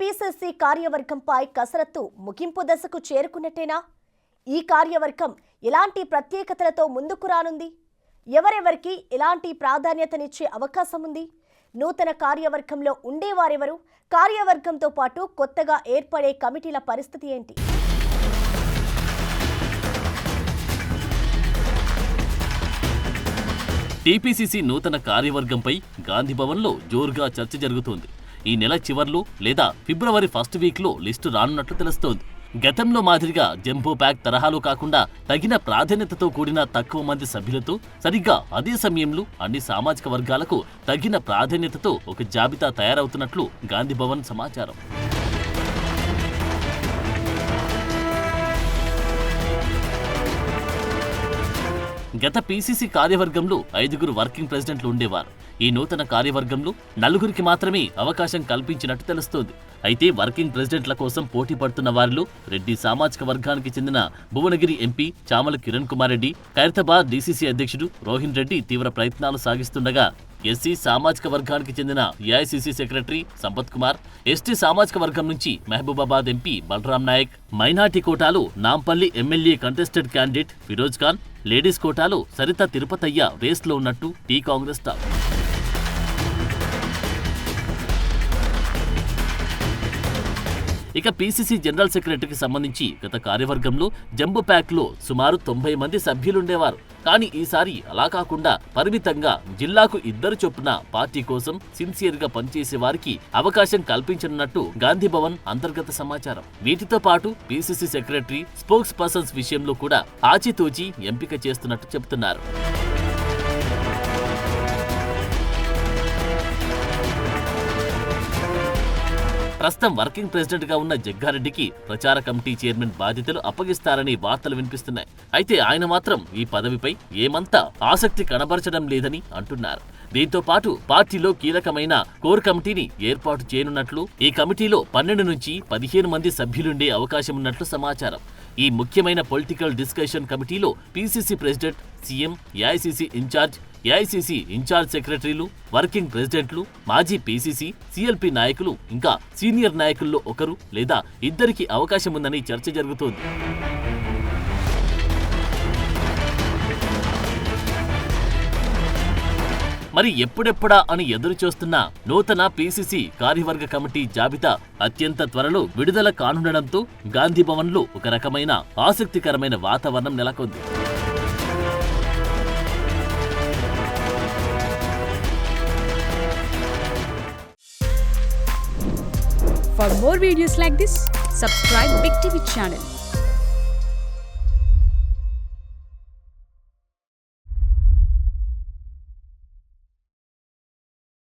PCC కార్యవర్గంపై కసరత్తు ముగింపు దశకు చేరుకున్నట్టేనా? ఈ కార్యవర్గం ఎలాంటి ప్రత్యేకతలతో ముందుకు రానుంది? ఎవరెవరికి ఎలాంటి ప్రాధాన్యతనిచ్చే అవకాశం ఉంది? నూతన కార్యవర్గంలో ఉండేవారెవరు? కార్యవర్గంతో పాటు కొత్తగా ఏర్పడే కమిటీల పరిస్థితి ఏంటి? టీపీసీసీ నూతన కార్యవర్గంపై గాంధీభవన్లో జోరుగా చర్చ జరుగుతోంది. ఈ నెల చివర్లో లేదా ఫిబ్రవరి ఫస్ట్ వీక్లో లిస్టు రానున్నట్లు తెలుస్తోంది. గతంలో మాదిరిగా జంబో ప్యాక్ తరహాలో కాకుండా తగిన ప్రాధాన్యతతో కూడిన తక్కువ మంది సభ్యులతో సరిగ్గా అదే సమయంలో అన్ని సామాజిక వర్గాలకు తగిన ప్రాధాన్యతతో ఒక జాబితా తయారవుతున్నట్లు గాంధీభవన్ సమాచారం. గత పీసీసీ కార్యవర్గంలో 5గురు వర్కింగ్ ప్రెసిడెంట్లు ఉండేవారు. ఈ నూతన కార్యవర్గంలో 4గురికి మాత్రమే అవకాశం కల్పించినట్టు తెలుస్తోంది. అయితే వర్కింగ్ ప్రెసిడెంట్ల కోసం పోటీ పడుతున్న వారిలో రెడ్డి సామాజిక వర్గానికి చెందిన భువనగిరి ఎంపీ చామల కిరణ్ కుమార్ రెడ్డి, ఖైరతాబాద్ డీసీసీ అధ్యక్షుడు రోహిన్ రెడ్డి తీవ్ర ప్రయత్నాలు సాగిస్తుండగా, ఎస్సీ సామాజిక వర్గానికి చెందిన AICC secretary Sampath Kumar, ST సామాజిక వర్గం నుంచి మహబూబాబాద్ ఎంపీ బలరాం నాయక్, మైనార్టీ కోటాలో Nampally MLA contested candidate Firoz Khan, ladies కోటాలో సరిత తిరుపతయ్య రేస్లో ఉన్నట్టు టీ కాంగ్రెస్ టాప్. ఇక పీసీసీ జనరల్ సెక్రటరీకి సంబంధించి గత కార్యవర్గంలో జంబో ప్యాక్లో సుమారు 90 మంది సభ్యులుండేవారు. కానీ ఈసారి అలా కాకుండా పరిమితంగా జిల్లాకు 2 చొప్పున పార్టీ కోసం సిన్సియర్గా పనిచేసే వారికి అవకాశం కల్పించనున్నట్టు గాంధీభవన్ అంతర్గత సమాచారం. వీటితో పాటు పీసీసీ సెక్రటరీ, స్పోక్స్ పర్సన్స్ విషయంలో కూడా ఆచితూచి ఎంపిక చేస్తున్నట్టు చెబుతున్నారు. ప్రస్తుతం వర్కింగ్ ప్రెసిడెంట్ గా ఉన్న జగ్గారెడ్డికి ప్రచార కమిటీ చైర్మన్ బాధ్యతలు అప్పగిస్తారని వార్తలు వినిపిస్తున్నాయి. అయితే ఆయన మాత్రం ఈ పదవిపై ఏమంతా ఆసక్తి కనబరచడం లేదని అంటున్నారు. దీంతో పాటు పార్టీలో కీలకమైన కోర్ కమిటీని ఏర్పాటు చేయనున్నట్లు, ఈ కమిటీలో 12 నుంచి 15 మంది సభ్యులుండే అవకాశం ఉన్నట్లు సమాచారం. ఈ ముఖ్యమైన పొలిటికల్ డిస్కషన్ కమిటీలో PCC president, CM, AICC incharge, AICC incharge సెక్రటరీలు, వర్కింగ్ ప్రెసిడెంట్లు, మాజీ పీసీసీ, సీఎల్పీ నాయకులు, ఇంకా సీనియర్ నాయకుల్లో ఒకరు లేదా 2కి అవకాశం ఉందని చర్చ జరుగుతోంది. మరి ఎప్పుడెప్పుడా అని ఎదురు చూస్తున్న నూతన పీసీసీ కార్యవర్గ కమిటీ జాబితా అత్యంత త్వరలో విడుదల కానుండడంతో గాంధీభవన్లో ఒక రకమైన ఆసక్తికరమైన వాతావరణం నెలకొంది. For more videos like this, subscribe Big TV channel.